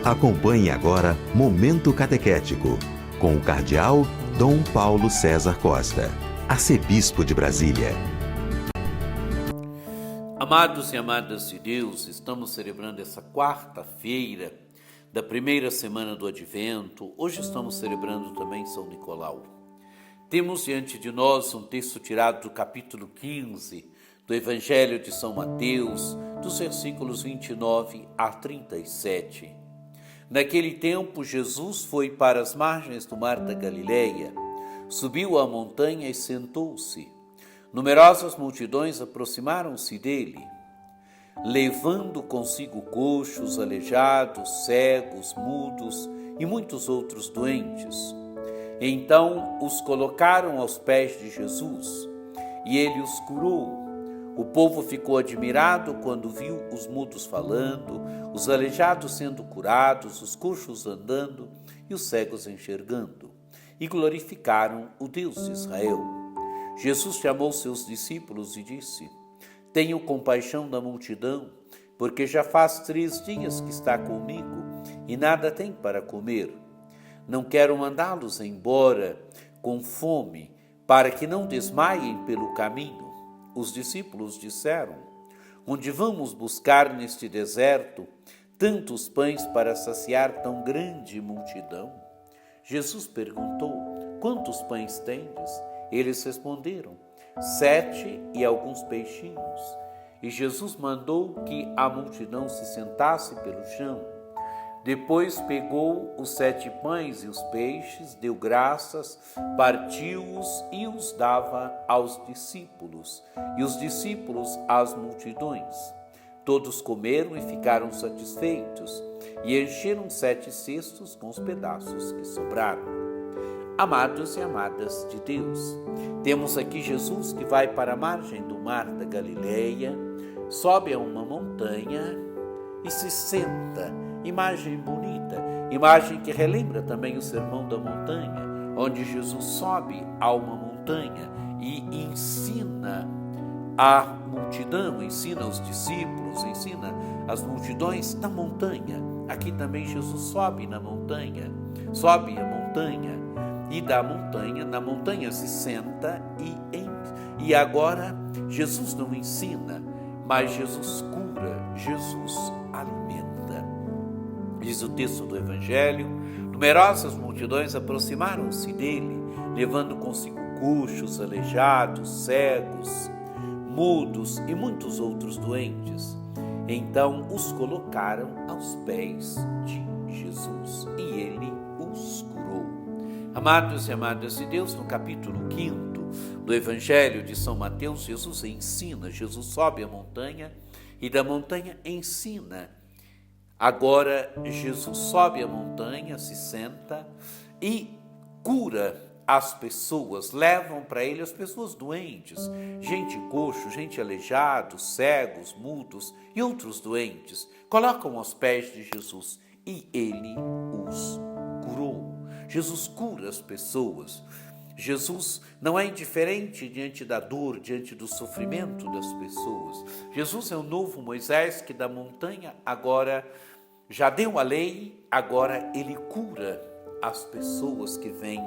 Acompanhe agora Momento Catequético, com o Cardeal Dom Paulo César Costa, arcebispo de Brasília. Amados e amadas de Deus, estamos celebrando essa quarta-feira da primeira semana do Advento. Hoje estamos celebrando também São Nicolau. Temos diante de nós um texto tirado do capítulo 15 do Evangelho de São Mateus, dos versículos 29 a 37. Naquele tempo, Jesus foi para as margens do mar da Galileia, subiu à montanha e sentou-se. Numerosas multidões aproximaram-se dele, levando consigo coxos, aleijados, cegos, mudos e muitos outros doentes. Então os colocaram aos pés de Jesus e ele os curou. O povo ficou admirado quando viu os mudos falando, os aleijados sendo curados, os coxos andando e os cegos enxergando, e glorificaram o Deus de Israel. Jesus chamou seus discípulos e disse: Tenho compaixão da multidão, porque já faz 3 dias que está comigo e nada tem para comer. Não quero mandá-los embora com fome, para que não desmaiem pelo caminho. Os discípulos disseram: Onde vamos buscar neste deserto tantos pães para saciar tão grande multidão? Jesus perguntou: Quantos pães tendes? Eles responderam: 7 e alguns peixinhos. E Jesus mandou que a multidão se sentasse pelo chão. Depois pegou os 7 pães e os peixes, deu graças, partiu-os e os dava aos discípulos, e os discípulos às multidões. Todos comeram e ficaram satisfeitos, e encheram 7 cestos com os pedaços que sobraram. Amados e amadas de Deus, temos aqui Jesus que vai para a margem do mar da Galileia, sobe a uma montanha e se senta. Imagem bonita, imagem que relembra também o Sermão da Montanha, onde Jesus sobe a uma montanha e ensina a multidão, ensina os discípulos, ensina as multidões na montanha. Aqui também Jesus sobe na montanha, sobe a montanha e na montanha se senta e agora Jesus não ensina, mas Jesus cura, Jesus alimenta. Diz o texto do Evangelho: numerosas multidões aproximaram-se dele, levando consigo coxos, aleijados, cegos, mudos e muitos outros doentes. Então os colocaram aos pés de Jesus e ele os curou. Amados e amadas de Deus, no capítulo 5 do Evangelho de São Mateus, Jesus ensina, Jesus sobe a montanha e da montanha ensina. Agora Jesus sobe a montanha, se senta e cura as pessoas, levam para ele as pessoas doentes, gente coxo, gente aleijado, cegos, mudos e outros doentes, colocam aos pés de Jesus e ele os curou. Jesus cura as pessoas. Jesus não é indiferente diante da dor, diante do sofrimento das pessoas. Jesus é o novo Moisés que da montanha agora já deu a lei, agora ele cura as pessoas que vêm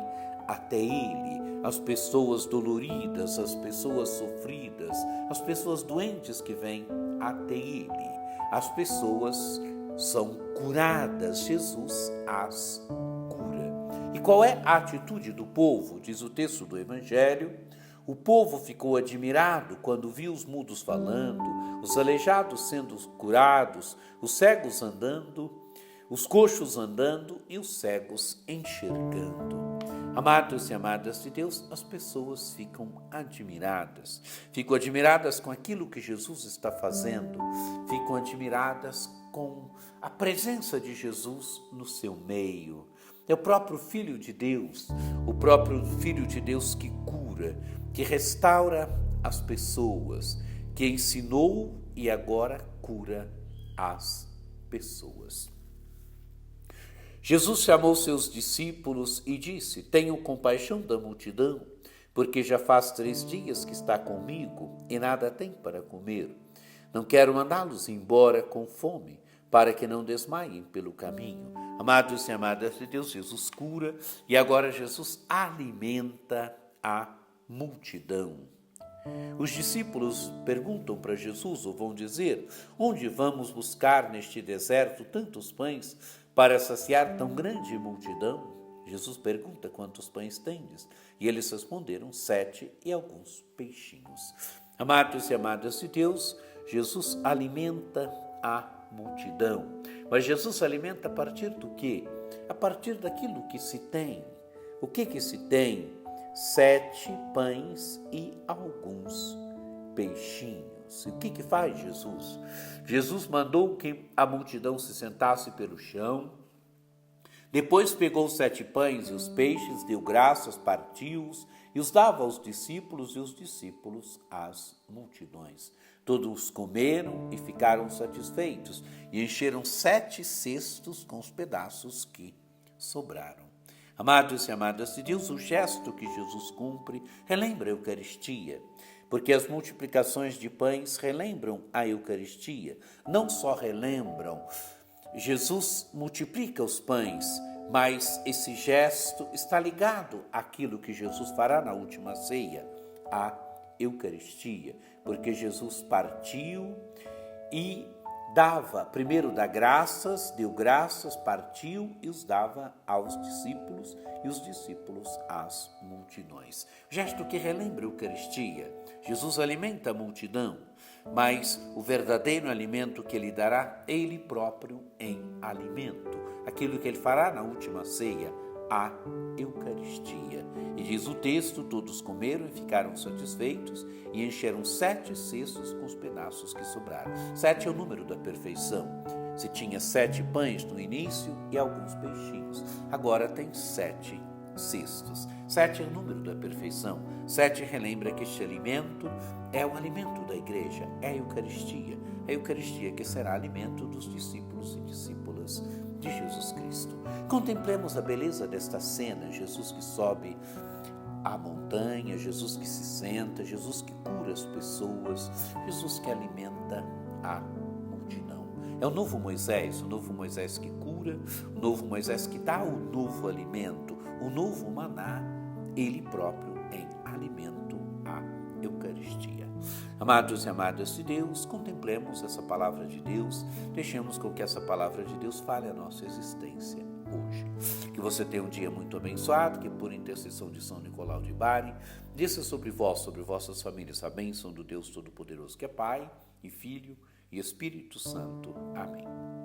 até ele, as pessoas doloridas, as pessoas sofridas, as pessoas doentes que vêm até ele. As pessoas são curadas, Jesus as cura. E qual é a atitude do povo? Diz o texto do Evangelho: o povo ficou admirado quando viu os mudos falando, os aleijados sendo curados, os cegos andando, os coxos andando e os cegos enxergando. Amados e amadas de Deus, as pessoas ficam admiradas com aquilo que Jesus está fazendo, ficam admiradas com a presença de Jesus no seu meio. É o próprio Filho de Deus, que cura, que restaura as pessoas, que ensinou e agora cura as pessoas. Jesus chamou seus discípulos e disse: Tenho compaixão da multidão, porque já faz 3 dias que está comigo e nada tem para comer. Não quero mandá-los embora com fome, para que não desmaiem pelo caminho. Amados e amadas de Deus, Jesus cura e agora Jesus alimenta a multidão. Os discípulos perguntam para Jesus, ou vão dizer, onde vamos buscar neste deserto tantos pães para saciar tão grande multidão? Jesus pergunta, quantos pães tendes? E eles responderam, 7 e alguns peixinhos. Amados e amadas de Deus, Jesus alimenta a multidão. Mas Jesus alimenta a partir do quê? A partir daquilo que se tem. O que se tem? 7 pães e alguns peixinhos. E o que faz Jesus? Jesus mandou que a multidão se sentasse pelo chão, depois pegou os 7 pães e os peixes, deu graças, partiu-os e os dava aos discípulos e os discípulos às multidões. Todos comeram e ficaram satisfeitos e encheram 7 cestos com os pedaços que sobraram. Amados e amadas de Deus, o gesto que Jesus cumpre relembra a Eucaristia, porque as multiplicações de pães relembram a Eucaristia. Não só relembram, Jesus multiplica os pães, mas esse gesto está ligado àquilo que Jesus fará na última ceia, a Eucaristia, porque Jesus partiu e dava, primeiro deu graças, partiu e os dava aos discípulos e os discípulos às multidões. Gesto que relembra a Eucaristia. Jesus alimenta a multidão, mas o verdadeiro alimento que ele dará é ele próprio em alimento. Aquilo que ele fará na última ceia, a Eucaristia. E diz o texto, todos comeram e ficaram satisfeitos e encheram 7 cestos com os pedaços que sobraram. 7 é o número da perfeição. Se tinha 7 pães no início e alguns peixinhos, agora tem 7 cestos. 7 é o número da perfeição. 7 relembra que este alimento é o alimento da igreja, é a Eucaristia. A Eucaristia que será alimento dos discípulos e discípulas de Jesus Cristo. Contemplemos a beleza desta cena, Jesus que sobe a montanha, Jesus que se senta, Jesus que cura as pessoas, Jesus que alimenta a multidão. É o novo Moisés que cura, o novo Moisés que dá o novo alimento, o novo maná, ele próprio em alimento à Eucaristia. Amados e amadas de Deus, contemplemos essa palavra de Deus, deixemos com que essa palavra de Deus fale a nossa existência hoje. Que você tenha um dia muito abençoado, que por intercessão de São Nicolau de Bari, desça sobre vós, sobre vossas famílias, a bênção do Deus Todo-Poderoso, que é Pai e Filho e Espírito Santo. Amém.